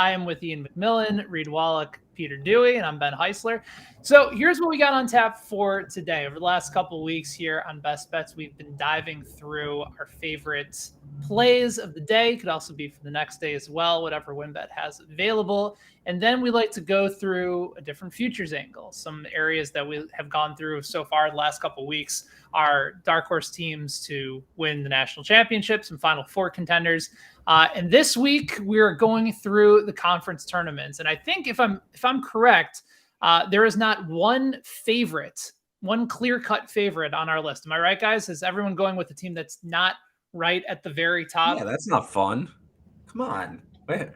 I am with Ian McMillan, Reed Wallach, Peter Dewey, and I'm Ben Heisler. So here's what we got on tap for today. Over the last couple of weeks here on Best Bets, we've been diving through our favorite plays of the day. Could also be for the next day as well, whatever WinBet has available. And then we like to go through a different futures angle. Some areas that we have gone through so far the last couple of weeks are dark horse teams to win the national championship, some Final Four contenders. And this week we're going through the conference tournaments. And I think if I'm correct, there is not one clear-cut favorite on our list. Am I right, guys? Is everyone going with the team that's not right at the very top? Yeah, that's not fun. Come on. Wait.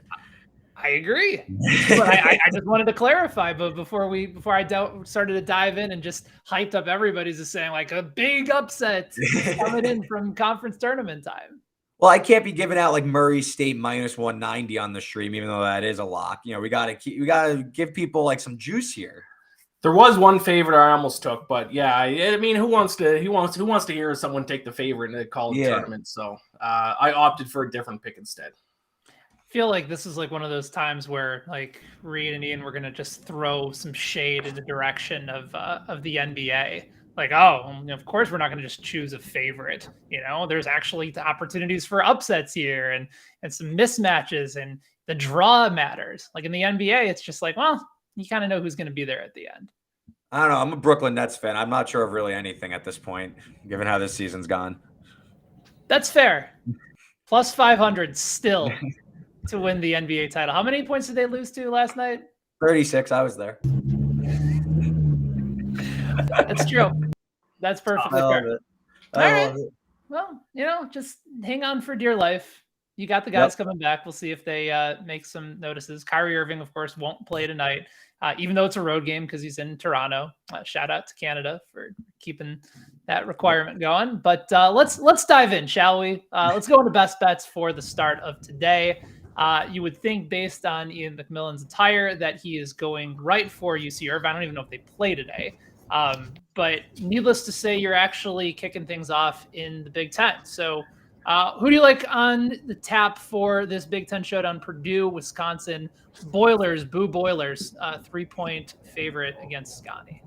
I agree. But I just wanted to clarify. But before I started to dive in and just hyped up everybody's just saying like a big upset coming in from conference tournament time. Well, I can't be giving out like Murray State minus 190 on the stream, even though that is a lock. You know, we gotta give people like some juice here. There was one favorite I almost took, but yeah, I mean, who wants to hear someone take the favorite in a college tournament? So I opted for a different pick instead. I feel like this is like one of those times where like Reed and Ian were gonna just throw some shade in the direction of the NBA. Like, oh, of course we're not going to just choose a favorite. You know, there's actually opportunities for upsets here and some mismatches, and the draw matters. Like in the NBA, it's just like, well, you kind of know who's going to be there at the end. I don't know. I'm a Brooklyn Nets fan. I'm not sure of really anything at this point, given how this season's gone. That's fair. Plus 500 still to win the NBA title. How many points did they lose to last night? 36. I was there. That's true. That's perfectly fair. I love it. Well, you know, just hang on for dear life. You got the guys coming back. We'll see if they make some notices. Kyrie Irving, of course, won't play tonight, even though it's a road game because he's in Toronto. Shout out to Canada for keeping that requirement going. But let's dive in, shall we? Let's go into best bets for the start of today. You would think, based on Ian McMillan's attire, that he is going right for UC Irvine. I don't even know if they play today. But needless to say, you're actually kicking things off in the Big Ten. So who do you like on the tap for this Big Ten showdown? Purdue, Wisconsin, Boilers, Boo Boilers, 3-point favorite against Scotty.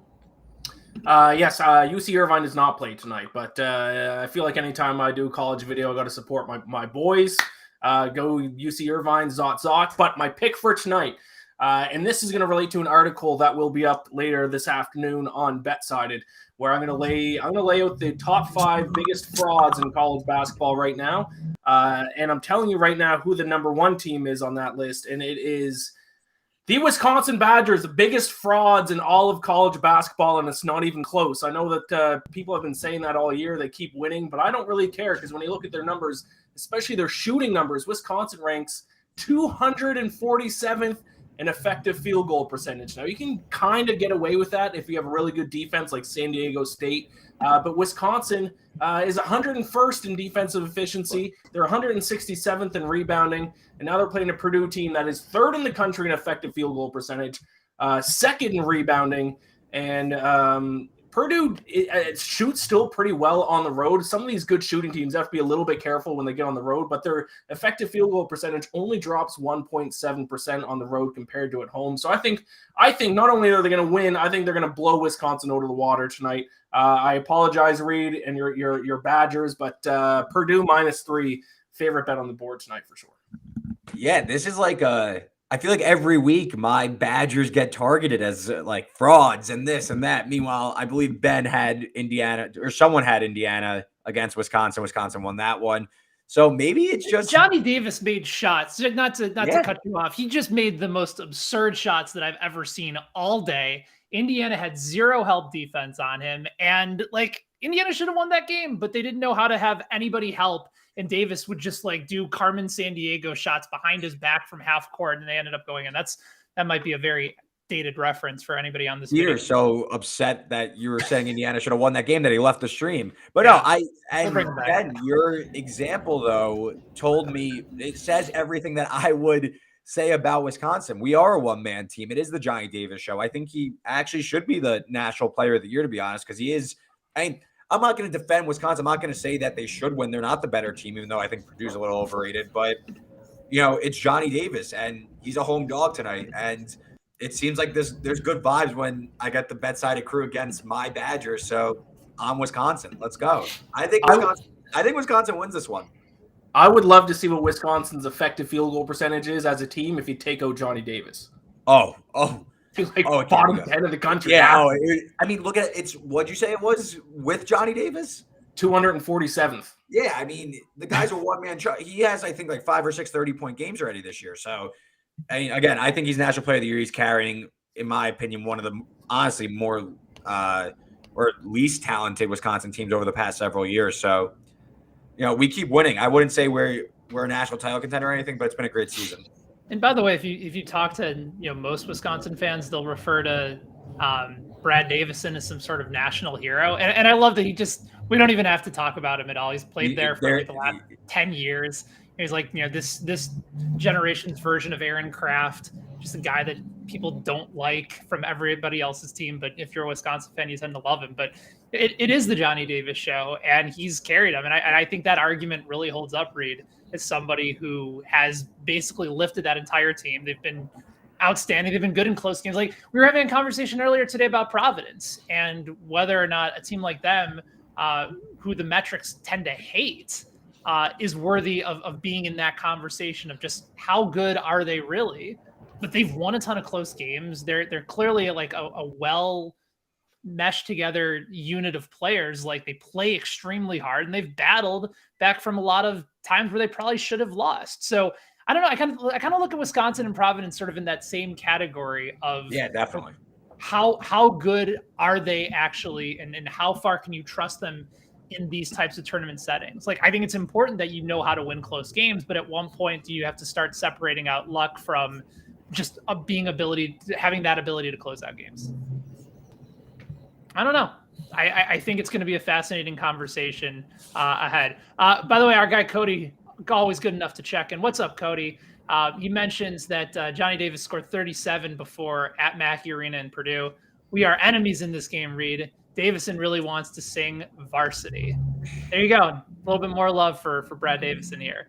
Yes, UC Irvine does not play tonight, but I feel like anytime I do college video, I got to support my boys. Go UC Irvine, Zot. But my pick for tonight, and this is going to relate to an article that will be up later this afternoon on BetSided, where I'm going to lay out the top 5 biggest frauds in college basketball right now. And I'm telling you right now who the number 1 team is on that list, and it is the Wisconsin Badgers, the biggest frauds in all of college basketball, and it's not even close. I know that people have been saying that all year. They keep winning, but I don't really care because when you look at their numbers, especially their shooting numbers, Wisconsin ranks 247th in effective field goal percentage. Now, you can kind of get away with that if you have a really good defense like San Diego State, but Wisconsin is 101st in defensive efficiency. They're 167th in rebounding, and now they're playing a Purdue team that is 3rd in the country in effective field goal percentage, 2nd in rebounding, and Purdue it shoots still pretty well on the road. Some of these good shooting teams have to be a little bit careful when they get on the road, but their effective field goal percentage only drops 1.7% on the road compared to at home. So I think not only are they going to win, I think they're going to blow Wisconsin out of the water tonight. I apologize, Reed, and your Badgers, but Purdue -3, favorite bet on the board tonight for sure. Yeah, this is like I feel like every week my Badgers get targeted as like frauds and this and that. Meanwhile, I believe Ben had Indiana, or someone had Indiana against Wisconsin. Wisconsin won that one. So maybe it's just Johnny Davis made shots. Not to cut you off. He just made the most absurd shots that I've ever seen all day. Indiana had zero help defense on him. And like Indiana should have won that game, but they didn't know how to have anybody help. And Davis would just like do Carmen Sandiego shots behind his back from half court, and they ended up going in. That might be a very dated reference for anybody on this video. You're so upset that you were saying Indiana should have won that game that he left the stream. But no, Ben, your example though told me, it says everything that I would say about Wisconsin. We are a one-man team. It is the Johnny Davis show. I think he actually should be the National Player of the Year, to be honest, because he is. I'm not going to defend Wisconsin. I'm not going to say that they should win. They're not the better team, even though I think Purdue's a little overrated. But it's Johnny Davis, and he's a home dog tonight. And it seems like there's good vibes when I get the bet-sided crew against my Badgers. So I'm Wisconsin. Let's go. I think Wisconsin wins this one. I would love to see what Wisconsin's effective field goal percentage is as a team if you take out Johnny Davis. Bottom 10 of the country. Yeah. I mean, look at it's. What'd you say it was with Johnny Davis? 247th. Yeah, I mean, the guy's a one-man show. He has, I think, like 5 or 6 30-point games already this year. So, I mean, again, I think he's National Player of the Year. He's carrying, in my opinion, one of the honestly more or least talented Wisconsin teams over the past several years. So, we keep winning. I wouldn't say we're a national title contender or anything, but it's been a great season. And by the way, if you talk to most Wisconsin fans, they'll refer to Brad Davison as some sort of national hero, and I love that we don't even have to talk about him at all. He's played there for the last 10 years. He's like this generation's version of Aaron Kraft, just a guy that people don't like from everybody else's team, but if you're a Wisconsin fan, you tend to love him. But it is the Johnny Davis show, and he's carried him, and I think that argument really holds up, Reed, as somebody who has basically lifted that entire team. They've been outstanding. They've been good in close games. Like, we were having a conversation earlier today about Providence and whether or not a team like them, who the metrics tend to hate, is worthy of being in that conversation of just how good are they really. But they've won a ton of close games. They're clearly like a well meshed together unit of players. Like, they play extremely hard, and they've battled back from a lot of times where they probably should have lost. So I don't know. I kind of look at Wisconsin and Providence sort of in that same category of, yeah, definitely. How good are they actually, and how far can you trust them in these types of tournament settings? Like, I think it's important that you know how to win close games, but at one point, do you have to start separating out luck from just having that ability to close out games? I don't know. I think it's going to be a fascinating conversation ahead. By the way, our guy Cody, always good enough to check in. What's up, Cody? He mentions that Johnny Davis scored 37 before at Mackey Arena in Purdue. We are enemies in this game, Reed. Davison really wants to sing varsity. There you go. A little bit more love for Brad Davison here.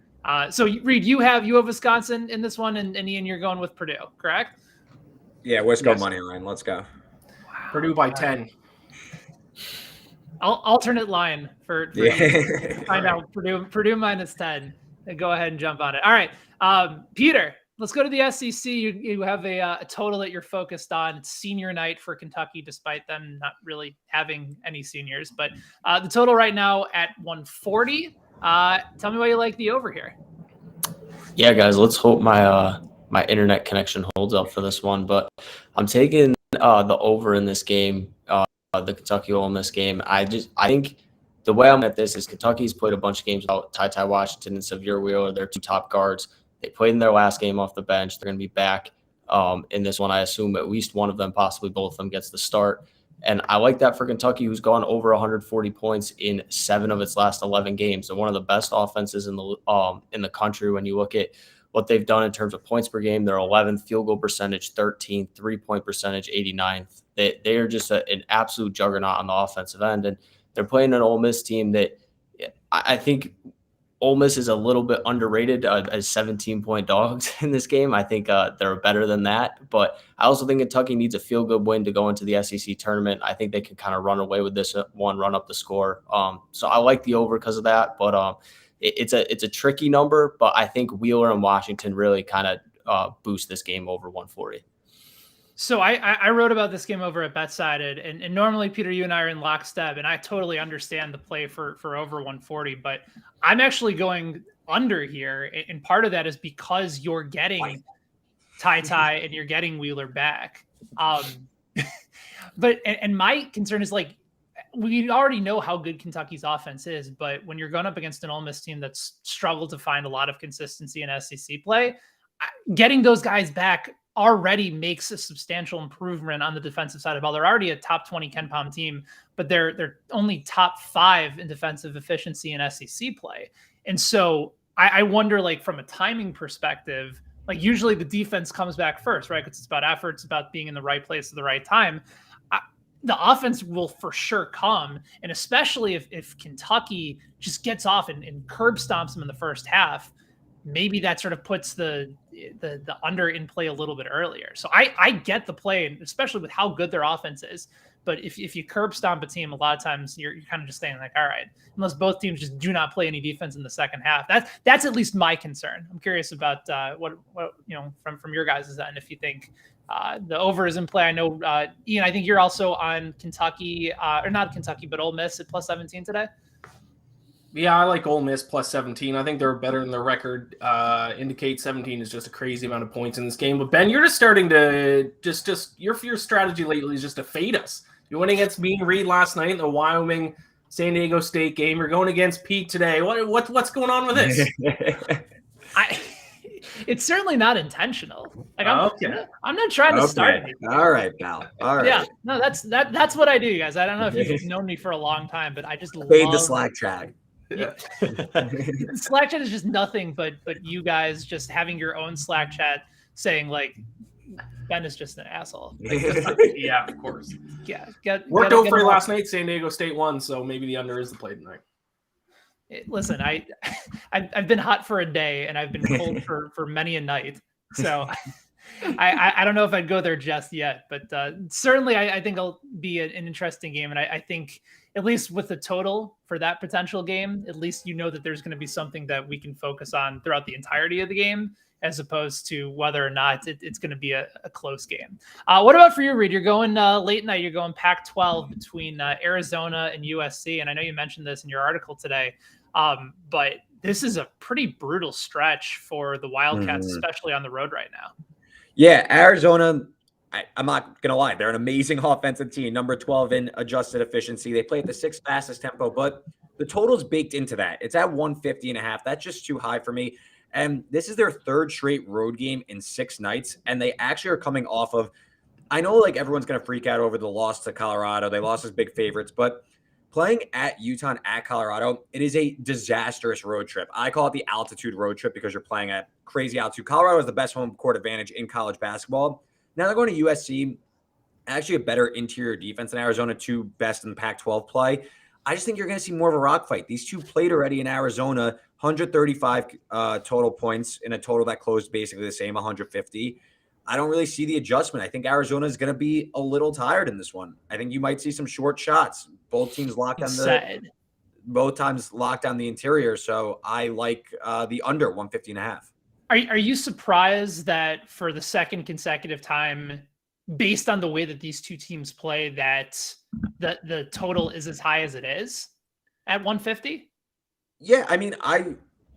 So, Reed, you have Wisconsin in this one, and Ian, you're going with Purdue, correct? Yeah, Wisco money line. Let's go. Purdue by 10. Alternate line for find out Purdue minus 10. Go ahead and jump on it. All right, Peter, let's go to the SEC. You have a total that you're focused on. It's senior night for Kentucky, despite them not really having any seniors. But the total right now at 140. Tell me why you like the over here. Yeah, guys, let's hope my internet connection holds up for this one. But I'm taking the over in this game. The Kentucky Ole Miss game. I think the way I'm at this is Kentucky's played a bunch of games without Ty Washington and Xavier Wheeler, their two top guards. They played in their last game off the bench. They're going to be back in this one. I assume at least one of them, possibly both of them, gets the start. And I like that for Kentucky, who's gone over 140 points in 7 of its last 11 games. They're one of the best offenses in the country when you look at what they've done in terms of points per game. They're 11th, field goal percentage 13th, 3-point percentage 89th. They are just an absolute juggernaut on the offensive end, and they're playing an Ole Miss team that I think Ole Miss is a little bit underrated as 17-point dogs in this game. I think they're better than that, but I also think Kentucky needs a feel-good win to go into the SEC tournament. I think they can kind of run away with this one, run up the score. So I like the over because of that, but it's a tricky number, but I think Wheeler and Washington really kind of boost this game over 140. So I wrote about this game over at BetSided, and normally, Peter, you and I are in lockstep, and I totally understand the play for over 140, but I'm actually going under here, and part of that is because you're getting Ty and you're getting Wheeler back. But my concern is, like, we already know how good Kentucky's offense is, but when you're going up against an Ole Miss team that's struggled to find a lot of consistency in SEC play, getting those guys back already makes a substantial improvement on the defensive side of the ball. They're already a top 20 KenPom team, but they're only top 5 in defensive efficiency in SEC play. And so I wonder, like, from a timing perspective, like, usually the defense comes back first, right? Because it's about effort, it's about being in the right place at the right time. The offense will for sure come, and especially if Kentucky just gets off and curb stomps them in the first half, maybe that sort of puts the under in play a little bit earlier. So I get the play, especially with how good their offense is. But if you curb stomp a team, a lot of times you're kind of just saying like, all right, unless both teams just do not play any defense in the second half. That's at least my concern. I'm curious about what from your guys' end, if you think the over is in play. I know Ian, I think you're also on Kentucky or not Kentucky, but Ole Miss at +17 today. Yeah, I like Ole Miss +17. I think they're better than their record indicates. 17 is just a crazy amount of points in this game. But Ben, you're just starting to your strategy lately is just to fade us. You went against Mean Reed last night in the Wyoming San Diego State game. You're going against Pete today. What's going on with this? It's certainly not intentional. Like okay. I'm not trying to start anything. All right, pal. All right. Yeah, no, that's what I do, guys. I don't know if you've known me for a long time, but I just fade the Slack chat. Yeah. Slack chat is just nothing but you guys just having your own Slack chat saying like Ben is just an asshole. Yeah, of course. Yeah, worked out for you last night. San Diego State won, so maybe the under is the play tonight. Listen, I've been hot for a day and I've been cold for many a night, so I don't know if I'd go there just yet, but certainly I think it'll be an interesting game, and I think at least with the total for that potential game, at least you know that there's going to be something that we can focus on throughout the entirety of the game, as opposed to whether or not it's going to be a close game. What about for you, Reed? You're going late night. You're going Pac-12 between Arizona and USC, and I know you mentioned this in your article today, but this is a pretty brutal stretch for the Wildcats, especially on the road right now. Yeah, Arizona, I'm not going to lie. They're an amazing offensive team, number 12 in adjusted efficiency. They play at the 6th fastest tempo, but the total's baked into that. It's at 150.5. That's just too high for me. And this is their 3rd straight road game in 6 nights. And they actually are coming off of, I know like everyone's going to freak out over the loss to Colorado. They lost as big favorites, but playing at Utah and at Colorado, it is a disastrous road trip. I call it the altitude road trip because you're playing at crazy altitude. Colorado is the best home court advantage in college basketball. Now they're going to USC, actually a better interior defense than Arizona, 2 best in the Pac-12 play. I just think you're going to see more of a rock fight. These two played already in Arizona, 135 total points in a total that closed basically the same, 150. I don't really see the adjustment. I think Arizona is going to be a little tired in this one. I think you might see some short shots. Both teams locked on both times locked on the interior. So I like the under 150.5. Are you surprised that for the second consecutive time, based on the way that these two teams play, that the total is as high as it is at 150? Yeah, I mean,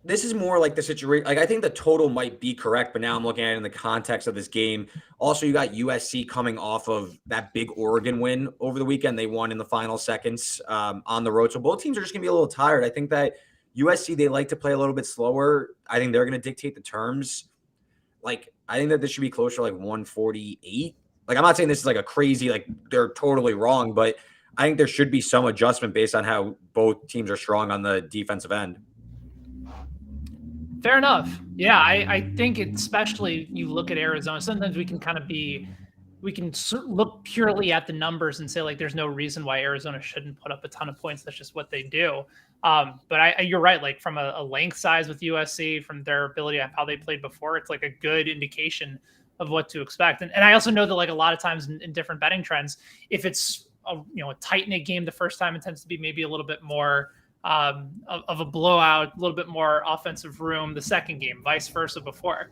this is more like the situation. Like, I think the total might be correct, but now I'm looking at it in the context of this game. Also, you got USC coming off of that big Oregon win over the weekend. They won in the final seconds on the road. So both teams are just going to be a little tired. I think that USC, they like to play a little bit slower. I think they're going to dictate the terms. Like, I think that this should be closer to like 148. Like, I'm not saying this is like a crazy, like they're totally wrong, but I think there should be some adjustment based on how both teams are strong on the defensive end. Fair enough. Yeah, I think especially you look at Arizona, sometimes we can look purely at the numbers and say like there's no reason why Arizona shouldn't put up a ton of points. That's just what they do. But you're right, like from a length size with USC, from their ability of how they played before, it's like a good indication of what to expect. And I also know that like a lot of times in different betting trends, if it's a tight-knit game the first time, it tends to be maybe a little bit more of a blowout, a little bit more offensive room the second game, vice versa before.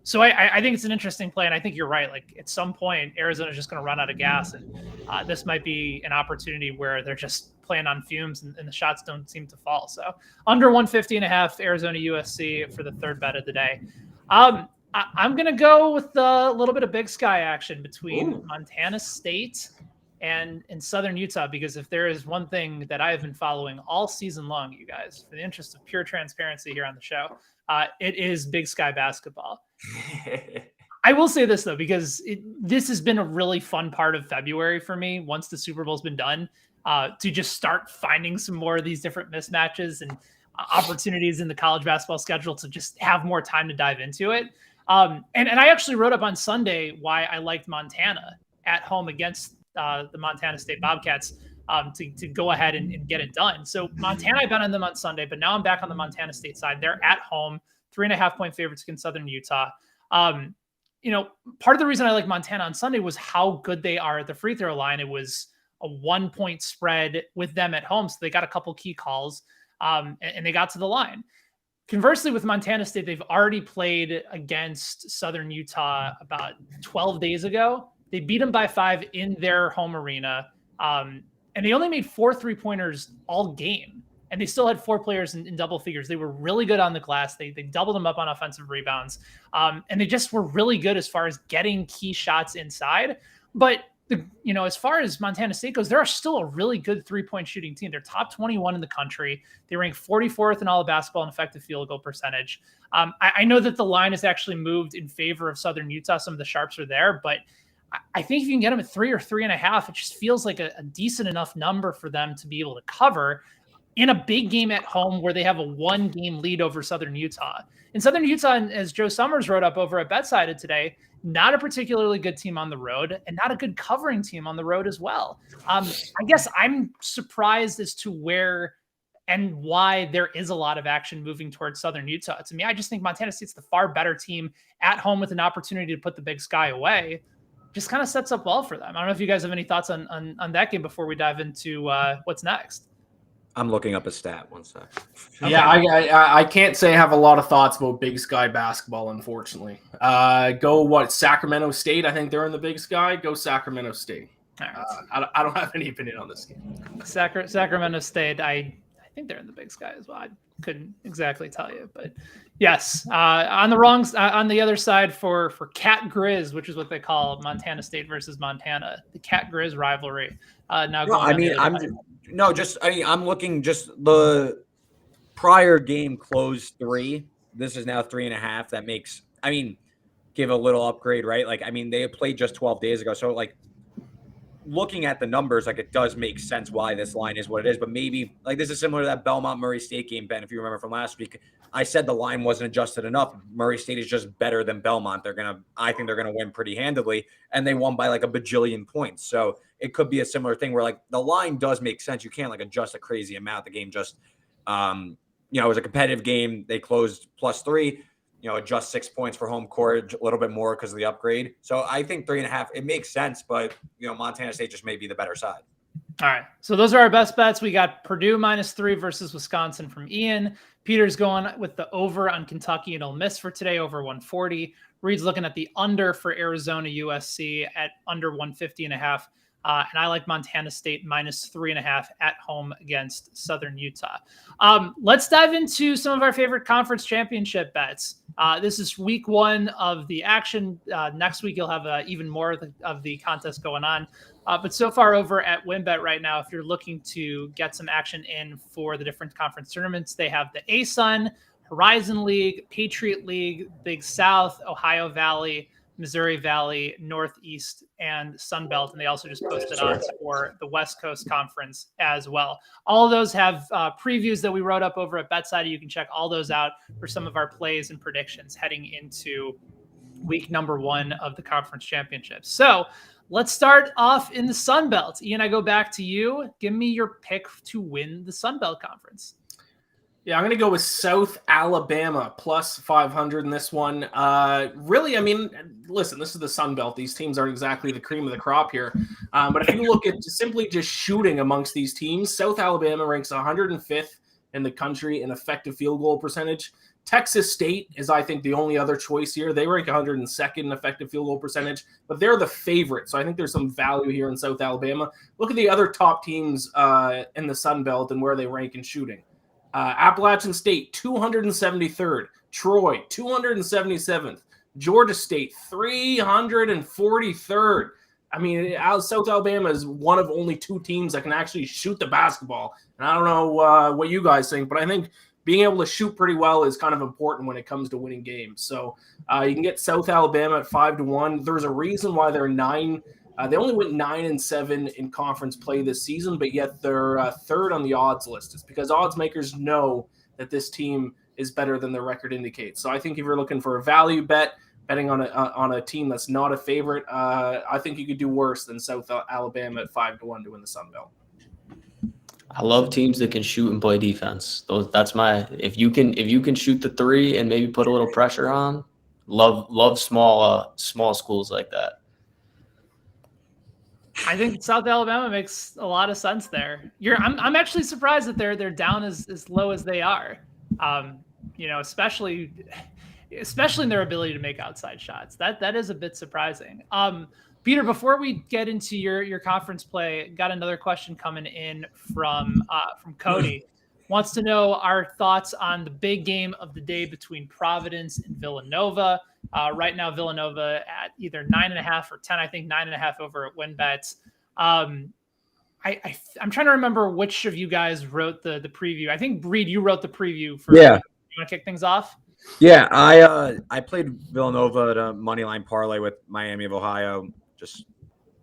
So I think it's an interesting play, and I think you're right. Like at some point, Arizona's just going to run out of gas, and this might be an opportunity where they're just playing on fumes and the shots don't seem to fall. So under 150.5, Arizona USC for the 3rd bet of the day. I'm going to go with a little bit of Big Sky action between Montana State and in Southern Utah, because if there is one thing that I have been following all season long, you guys, for the interest of pure transparency here on the show, it is Big Sky basketball. I will say this, though, because this has been a really fun part of February for me once the Super Bowl's been done, to just start finding some more of these different mismatches and opportunities in the college basketball schedule to just have more time to dive into it. And I actually wrote up on Sunday why I liked Montana at home against the Montana State Bobcats to go ahead and get it done. So Montana, I bet on them on Sunday, but now I'm back on the Montana State side. They're at home. 3.5-point favorites against Southern Utah. Part of the reason I like Montana on Sunday was how good they are at the free throw line. It was a 1-point spread with them at home, so they got a couple key calls, and they got to the line. Conversely, with Montana State, they've already played against Southern Utah about 12 days ago. They beat them by 5 in their home arena, and they only made 4 3-pointers all game, and they still had 4 players in double figures. They were really good on the glass. They doubled them up on offensive rebounds, and they just were really good as far as getting key shots inside. But as far as Montana State goes, they're still a really good 3-point shooting team. They're top 21 in the country. They rank 44th in all of basketball and effective field goal percentage. I know that the line has actually moved in favor of Southern Utah. Some of the sharps are there, but I think if you can get them at 3 or 3.5, it just feels like a decent enough number for them to be able to cover in a big game at home where they have a 1-game lead over Southern Utah. And Southern Utah, as Joe Summers wrote up over at BetSided today, not a particularly good team on the road and not a good covering team on the road as well. I guess I'm surprised as to where and why there is a lot of action moving towards Southern Utah. To me, I just think Montana State's the far better team at home with an opportunity to put the Big Sky away. Just kind of sets up well for them. I don't know if you guys have any thoughts on that game before we dive into what's next. I'm looking up a stat. One sec. Okay. Yeah, I can't say I have a lot of thoughts about Big Sky basketball, unfortunately. Sacramento State? I think they're in the Big Sky. Go Sacramento State. Right. I don't have any opinion on this game. Sacramento State, I think they're in the Big Sky as well. I couldn't exactly tell you, but yes. On the other side for Cat Grizz, which is what they call Montana State versus Montana, the Cat Grizz rivalry. I'm looking, just the prior game closed 3. This is now 3.5. That makes, give a little upgrade, right? They played just 12 days ago. So looking at the numbers, it does make sense why this line is what it is. But maybe this is similar to that Belmont Murray State game, Ben, if you remember from last week. I said the line wasn't adjusted enough. Murray State is just better than Belmont. I think they're gonna win pretty handily, and they won by a bajillion points. So it could be a similar thing where the line does make sense. You can't adjust a crazy amount. The game just it was a competitive game. They closed +3. Adjust 6 points for home court, a little bit more because of the upgrade. So I think 3.5, it makes sense, but Montana State just may be the better side. All right. So those are our best bets. We got Purdue -3 versus Wisconsin from Ian. Peter's going with the over on Kentucky and Ole Miss for today, over 140. Reed's looking at the under for Arizona USC at under 150.5. And I like Montana State -3.5 at home against Southern Utah. Let's dive into some of our favorite conference championship bets. This is week 1 of the action. Next week, you'll have even more of the contest going on. But so far over at WynnBET right now, if you're looking to get some action in for the different conference tournaments, they have the ASUN, Horizon League, Patriot League, Big South, Ohio Valley, Missouri Valley, Northeast, and Sun Belt. And they also just posted odds for the West Coast Conference as well. All of those have previews that we wrote up over at BetSided. You can check all those out for some of our plays and predictions heading into week number 1 of the conference championship. So let's start off in the Sun Belt. Ian, I go back to you. Give me your pick to win the Sun Belt Conference. Yeah, I'm going to go with South Alabama +500 in this one. Listen, this is the Sun Belt. These teams aren't exactly the cream of the crop here. But if you look at simply just shooting amongst these teams, South Alabama ranks 105th in the country in effective field goal percentage. Texas State is, I think, the only other choice here. They rank 102nd in effective field goal percentage, but they're the favorite. So I think there's some value here in South Alabama. Look at the other top teams in the Sun Belt and where they rank in shooting. Appalachian State, 273rd. Troy, 277th. Georgia State, 343rd. South Alabama is one of only 2 teams that can actually shoot the basketball. And I don't know what you guys think, but I think being able to shoot pretty well is kind of important when it comes to winning games. So you can get South Alabama at 5-1. There's a reason why they're 9. They only went 9-7 in conference play this season, but yet they're 3rd on the odds list. It's because odds makers know that this team is better than their record indicates. So I think if you're looking for a value bet, betting on a team that's not a favorite, I think you could do worse than South Alabama at 5-1 to win the Sun Belt. I love teams that can shoot and play defense. That's my if you can shoot the three and maybe put a little pressure on. Love small schools like that. I think South Alabama makes a lot of sense there. I'm actually surprised that they're down as low as they are. Especially in their ability to make outside shots. That is a bit surprising. Peter, before we get into your conference play, got another question coming in from Cody. Wants to know our thoughts on the big game of the day between Providence and Villanova. Right now, Villanova at either 9.5 or 10. I think 9.5 over at WinBet. I'm trying to remember which of you guys wrote the preview. I think Reed, you wrote the preview for. Yeah. You want to kick things off? Yeah, I played Villanova at a money line parlay with Miami of Ohio. Just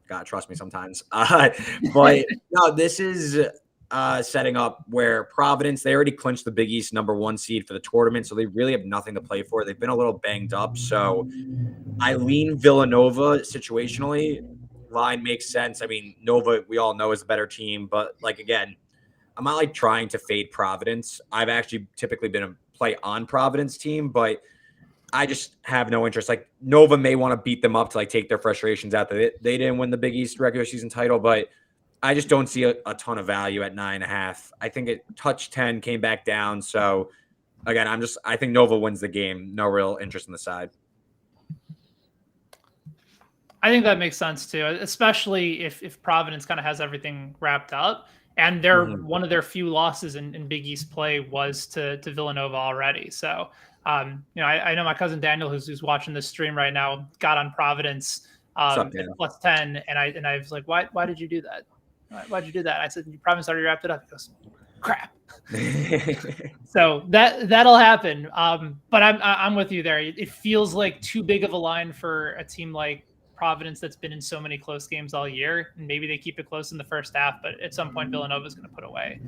gotta trust me sometimes. But no, this is setting up where Providence, they already clinched the Big East #1 seed for the tournament, so they really have nothing to play for. They've been a little banged up, so I lean Villanova situationally. Line makes sense. I mean, Nova, we all know, is a better team, but again, I'm not trying to fade Providence. I've actually typically been a play on Providence team, but I just have no interest. Nova may want to beat them up to take their frustrations out that they didn't win the Big East regular season title, but I just don't see a ton of value at 9.5. I think it touched 10, came back down. So again, I think Nova wins the game. No real interest in the side. I think that makes sense too, especially if Providence kind of has everything wrapped up. And they're one of their few losses in Big East play was to Villanova already. So, I know my cousin Daniel, who's watching this stream right now, got on Providence at +10, and I was like, why did you do that? Why'd you do that? I said, Providence already wrapped it up. He goes, crap. So that'll happen. But I'm with you there. It feels like too big of a line for a team like Providence that's been in so many close games all year, and maybe they keep it close in the first half, but at some point Villanova is going to put away.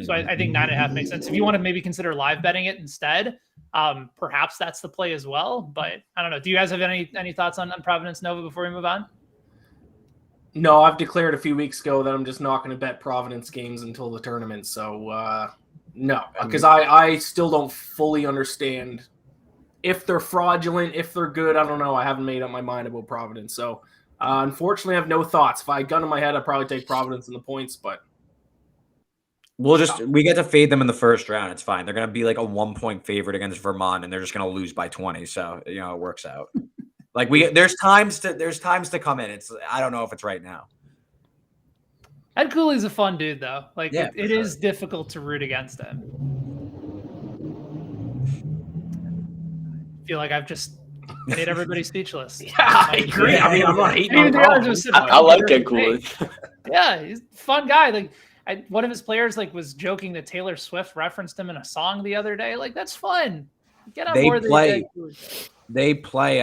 So I think 9.5 makes sense. If you want to maybe consider live betting it instead, perhaps that's the play as well. But I don't know. Do you guys have any thoughts on Providence Nova before we move on? No, I've declared a few weeks ago that I'm just not going to bet Providence games until the tournament. So no, because I still don't fully understand if they're fraudulent, if they're good. I don't know. I haven't made up my mind about Providence. So unfortunately, I have no thoughts. If I had a gun in my head, I'd probably take Providence in the points, but we get to fade them in the first round. It's fine. They're going to be a 1-point favorite against Vermont, and they're just going to lose by 20. So, it works out. There's times to come in. I don't know if it's right now. Ed Cooley's a fun dude, though. It sure. is difficult to root against him. I feel like I've just made everybody speechless. Yeah, I agree. I mean, I'm not hating on I like Ed Cooley. Yeah, he's a fun guy. One of his players was joking that Taylor Swift referenced him in a song the other day. That's fun. Get on board. They play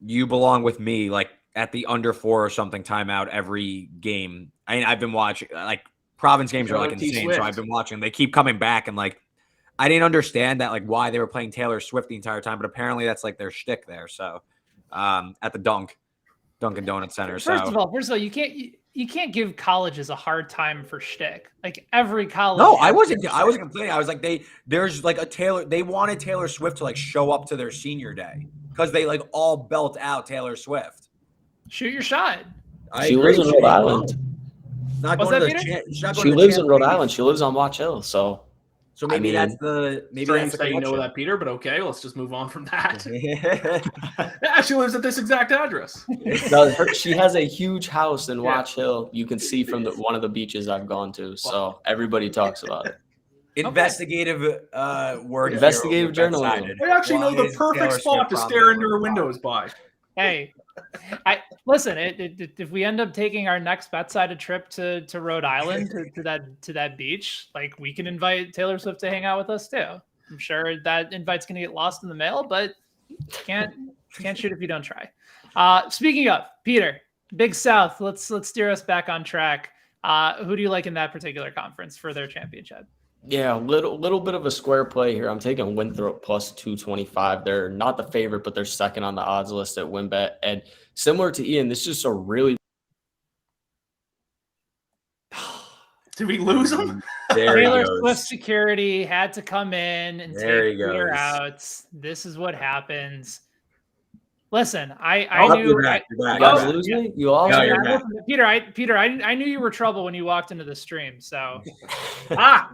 You Belong With Me at the under 4 or something timeout every game. I've been watching Providence games are insane. Swift. So I've been watching. They keep coming back and I didn't understand that why they were playing Taylor Swift the entire time, but apparently that's their shtick there. So at the Dunkin' Donuts Center. First of all, you can't give colleges a hard time for shtick. Every college. No, I wasn't complaining. I was they wanted Taylor Swift to show up to their senior day because they all belt out Taylor Swift. Shoot your shot. She lives in Rhode Island. She lives in Rhode Island. She lives on Watch Hill. So maybe that's the you know that, Peter, but okay, let's just move on from that. Yeah, she lives at this exact address. She has a huge house in Watch Hill. You can see from one of the beaches I've gone to. So everybody talks about it. Investigative work. Investigative journalism. We actually know the perfect spot to stare into her windows by. Hey, listen. If we end up taking our next bet-sided trip to Rhode Island to that beach, we can invite Taylor Swift to hang out with us too. I'm sure that invite's going to get lost in the mail, but can't shoot if you don't try. Speaking of Peter, Big South. Let's steer us back on track. Who do you like in that particular conference for their championship? Yeah, little bit of a square play here. I'm taking Winthrop plus 225. They're not the favorite, but they're second on the odds list at WinBet. And similar to Ian, this is just a really Did we lose him? There he Taylor goes. Swift security had to come in and There take he Peter goes. out. This is what happens. Listen, I Oh, knew. you're back. You're back. You guys You're back. lose me? You lost No, me? you're back. Listen, Peter, I knew you were trouble when you walked into the stream. So Ah.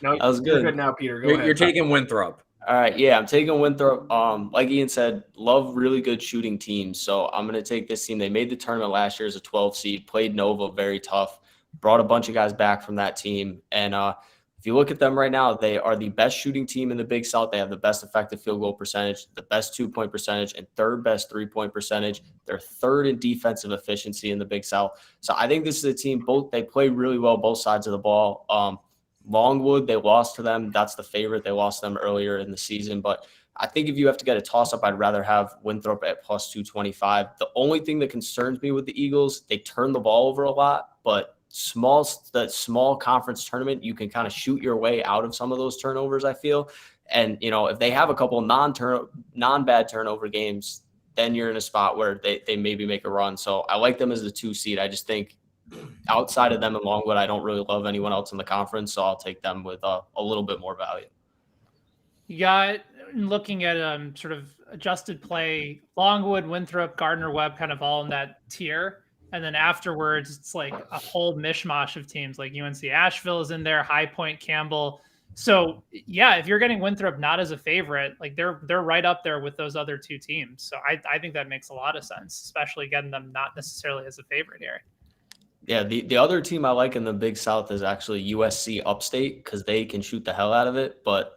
No, That was you're good. good now, Peter. Go You're, ahead. you're taking Winthrop. All right, yeah, I'm taking Winthrop. Like Ian said, love really good shooting teams. So I'm going to take this team. They made the tournament last year as a 12 seed, played Nova very tough, brought a bunch of guys back from that team. And if you look at them right now, they are the best shooting team in the Big South. They have the best effective field goal percentage, the best 2-point percentage, and third best 3-point percentage. They're third in defensive efficiency in the Big South. So I think this is a team, they play really well both sides of the ball. Longwood, they lost to them. That's the favorite. They lost them earlier in the season. But I think if you have to get a toss-up, I'd rather have Winthrop at plus 225. The only thing that concerns me with the Eagles, they turn the ball over a lot, but the small conference tournament, you can kind of shoot your way out of some of those turnovers, I feel. And, if they have a couple non-bad turnover games, then you're in a spot where they maybe make a run. So I like them as the 2 seed. I just think outside of them and Longwood, I don't really love anyone else in the conference, so I'll take them with a little bit more value. you got looking at sort of adjusted play, Longwood, Winthrop, Gardner-Webb, kind of all in that tier. And then afterwards, it's like a whole mishmash of teams like UNC Asheville is in there, High Point, Campbell. So yeah, if you're getting Winthrop not as a favorite, like they're right up there with those other 2 teams. So I think that makes a lot of sense, especially getting them not necessarily as a favorite here. Yeah, the other team I like in the Big South is actually USC Upstate because they can shoot the hell out of it, but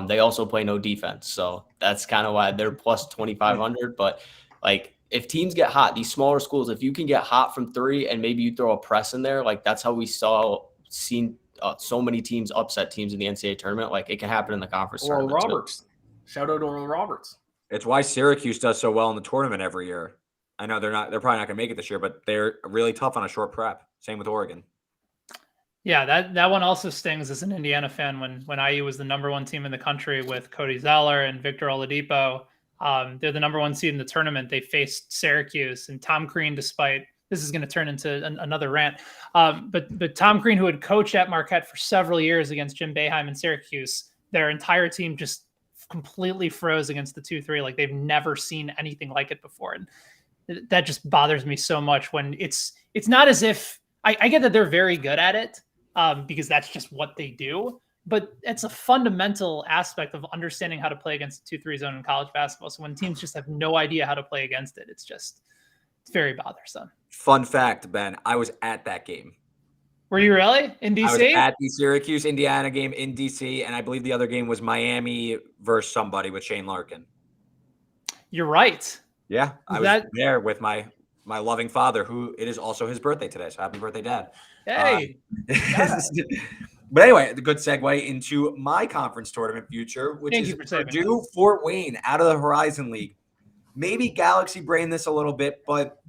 they also play no defense. So that's kind of why they're plus 2,500. But like if teams get hot, these smaller schools, if you can get hot from 3 and maybe you throw a press in there, like that's how we seen so many teams upset teams in the NCAA tournament. Like it can happen in the conference Oral tournament. Roberts. Shout out Oral Roberts. It's why Syracuse does so well in the tournament every year. I know they're probably not going to make it this year, but they're really tough on a short prep. Same with Oregon. Yeah, that one also stings as an Indiana fan when IU was the number 1 team in the country with Cody Zeller and Victor Oladipo. They're the number 1 seed in the tournament. They faced Syracuse and Tom Crean, despite this is going to turn into another rant. But Tom Crean, who had coached at Marquette for several years against Jim Boeheim in Syracuse, their entire team just completely froze against the 2-3. Like they've never seen anything like it before. And that just bothers me so much when it's not as if I get that they're very good at it because that's just what they do. But it's a fundamental aspect of understanding how to play against the 2-3 zone in college basketball. So when teams just have no idea how to play against it, it's very bothersome. Fun fact, Ben, I was at that game. Were you really in DC? I was at the Syracuse, Indiana game in DC, and I believe the other game was Miami versus somebody with Shane Larkin. You're right. Yeah, I was there with my loving father, who it is also his birthday today. So happy birthday, Dad. Hey. But anyway, the good segue into my conference tournament future, which is Purdue Fort Wayne out of the Horizon League. Maybe Galaxy brain this a little bit, but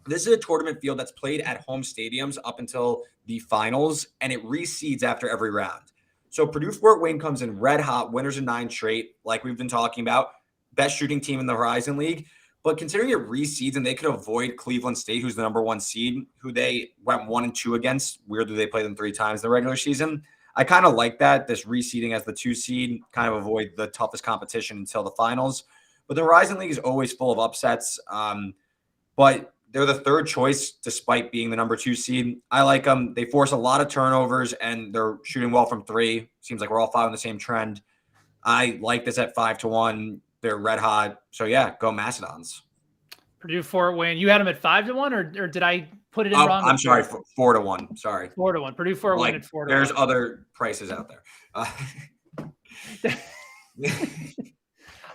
this is a tournament field that's played at home stadiums up until the finals, and it reseeds after every round. So Purdue Fort Wayne comes in red hot, winners of 9 straight, like we've been talking about, best shooting team in the Horizon League. But considering it reseeds and they could avoid Cleveland State, who's the number 1 seed, who they went 1-2 against. Weirdly, they played them 3 times in the regular season. I kind of like that. This reseeding as the 2 seed kind of avoid the toughest competition until the finals. But the Horizon League is always full of upsets. But they're the 3rd choice despite being the number 2 seed. I like them. They force a lot of turnovers and they're shooting well from 3. Seems like we're all following the same trend. I like this at 5-1. They're red hot. So yeah, go Macedons. Purdue Fort Wayne. You had them at 5-1 or did I put it in wrong? I'm sorry. 4-1. Sorry. 4-1. Purdue Fort Wayne at 4-1. There's other prices out there. But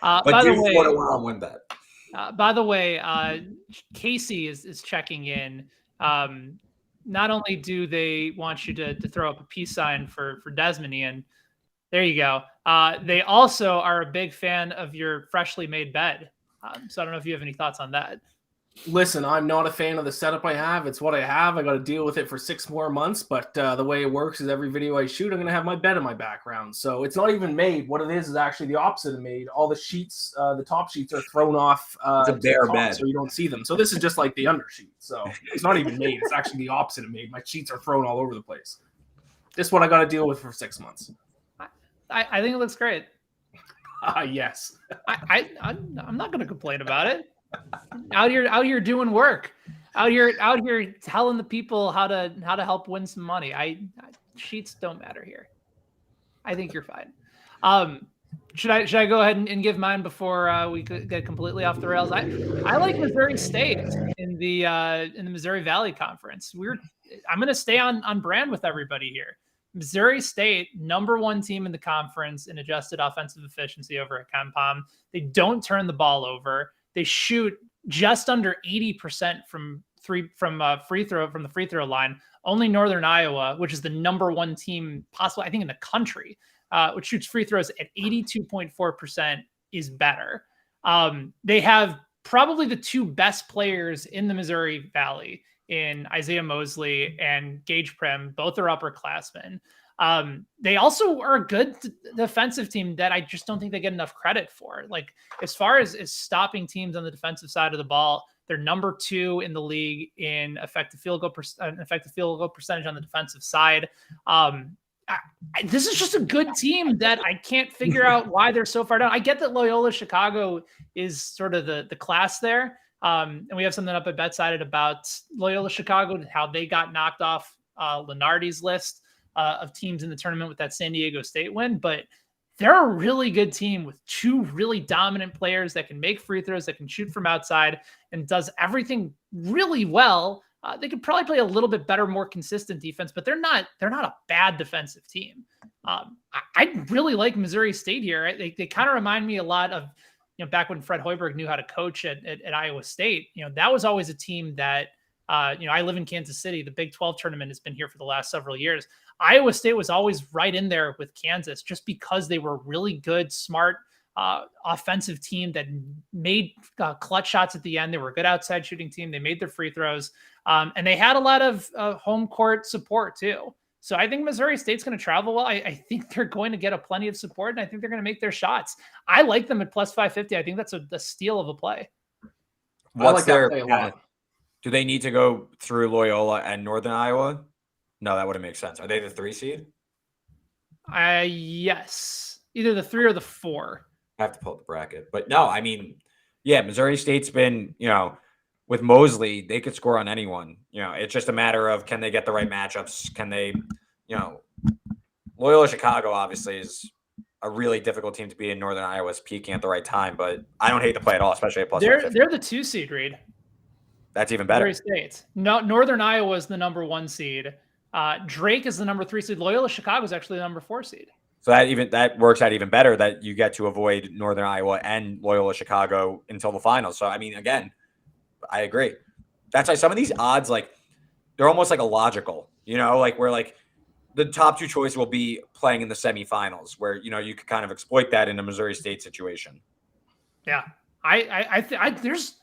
by do the way, 4-1 on WinBet. By the way, Casey is checking in. Not only do they want you to throw up a peace sign for Desmond, Ian, there you go. They also are a big fan of your freshly made bed. So I don't know if you have any thoughts on that. Listen, I'm not a fan of the setup I have. It's what I have. I got to deal with it for 6 more months. But the way it works is every video I shoot, I'm going to have my bed in my background. So it's not even made. What it is actually the opposite of made. All the sheets, the top sheets are thrown off It's a bare bed. so you don't see them. So this is just like the undersheet. So it's not even made. It's actually the opposite of made. My sheets are thrown all over the place. This is what I got to deal with for 6 months. I think it looks great. Yes. I'm not going to complain about it. Out here doing work, out here telling the people how to help win some money. Sheets don't matter here. I think you're fine. Should I go ahead and give mine before we get completely off the rails? I like Missouri State in the Missouri Valley Conference. I'm going to stay on brand with everybody here. Missouri State, number 1 team in the conference in adjusted offensive efficiency over at KenPom. They don't turn the ball over. They shoot just under 80% from the free throw line. Only Northern Iowa, which is the number 1 team possible, I think, in the country, which shoots free throws at 82.4%, is better. They have probably the 2 best players in the Missouri Valley in Isaiah Mosley and Gage Prim. Both are upperclassmen. They also are a good defensive team that I just don't think they get enough credit for. Like, as far as stopping teams on the defensive side of the ball, they're number 2 in the league in effective field goal percentage on the defensive side. This is just a good team that I can't figure out why they're so far down. I get that Loyola Chicago is sort of the class there. And we have something up at BetSided about Loyola Chicago, how they got knocked off Lenardi's list of teams in the tournament with that San Diego State win. But they're a really good team with 2 really dominant players that can make free throws, that can shoot from outside, and does everything really well. They could probably play a little bit better, more consistent defense, but they're not a bad defensive team. I really like Missouri State here. They kind of remind me a lot of, back when Fred Hoiberg knew how to coach at Iowa State. That was always a team that, I live in Kansas City. The Big 12 tournament has been here for the last several years. Iowa State was always right in there with Kansas just because they were really good, smart, offensive team that made clutch shots at the end. They were a good outside shooting team. They made their free throws, and they had a lot of home court support too. So I think Missouri State's going to travel well. I think they're going to get a plenty of support, and I think they're going to make their shots. I like them at plus 550. I think that's a steal of a play. What's their play? Do they need to go through Loyola and Northern Iowa? No, that wouldn't make sense. Are they the 3 seed? Yes. Either the 3 or the 4. I have to pull up the bracket. But no, I mean, yeah, Missouri State's been, with Mosley, they could score on anyone. It's just a matter of, can they get the right matchups? Can they, Loyola Chicago obviously is a really difficult team to beat in Northern Iowa's peaking at the right time, but I don't hate the play at all, especially at plus. They're the 2 seed, Reed. That's even better. Missouri State. No, Northern Iowa is the number 1 seed. Drake is the number 3 seed. Loyola Chicago is actually the number 4 seed. So that works out even better, that you get to avoid Northern Iowa and Loyola Chicago until the finals. So, I mean, again, I agree. That's why some of these odds, like, they're almost like illogical, where the top 2 choices will be playing in the semifinals, where, you could kind of exploit that in a Missouri State situation. Yeah. There's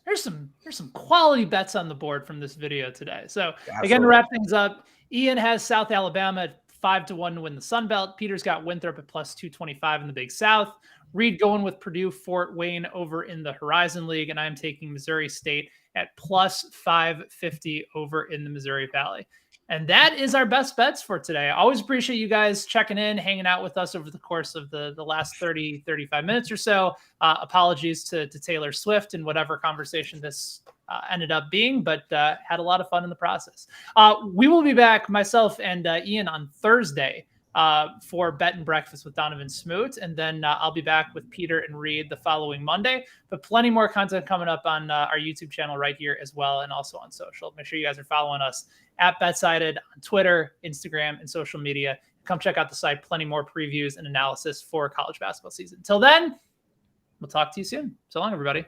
some quality bets on the board from this video today. So Absolutely. Again, to wrap things up, Ian has South Alabama at 5-1 to win the Sun Belt. Peter's got Winthrop at plus 225 in the Big South. Reed going with Purdue Fort Wayne over in the Horizon League, and I'm taking Missouri State at plus 550 over in the Missouri Valley. And that is our best bets for today. I always appreciate you guys checking in, hanging out with us over the course of the last 30, 35 minutes or so. Apologies to Taylor Swift and whatever conversation this ended up being, but had a lot of fun in the process. We will be back, myself and Ian, on Thursday for Bet and Breakfast with Donovan Smoot. And then I'll be back with Peter and Reed the following Monday. But plenty more content coming up on our YouTube channel right here as well, and also on social. Make sure you guys are following us at BetSided on Twitter, Instagram, and social media. Come check out the site. Plenty more previews and analysis for college basketball season. Until then, we'll talk to you soon. So long, everybody.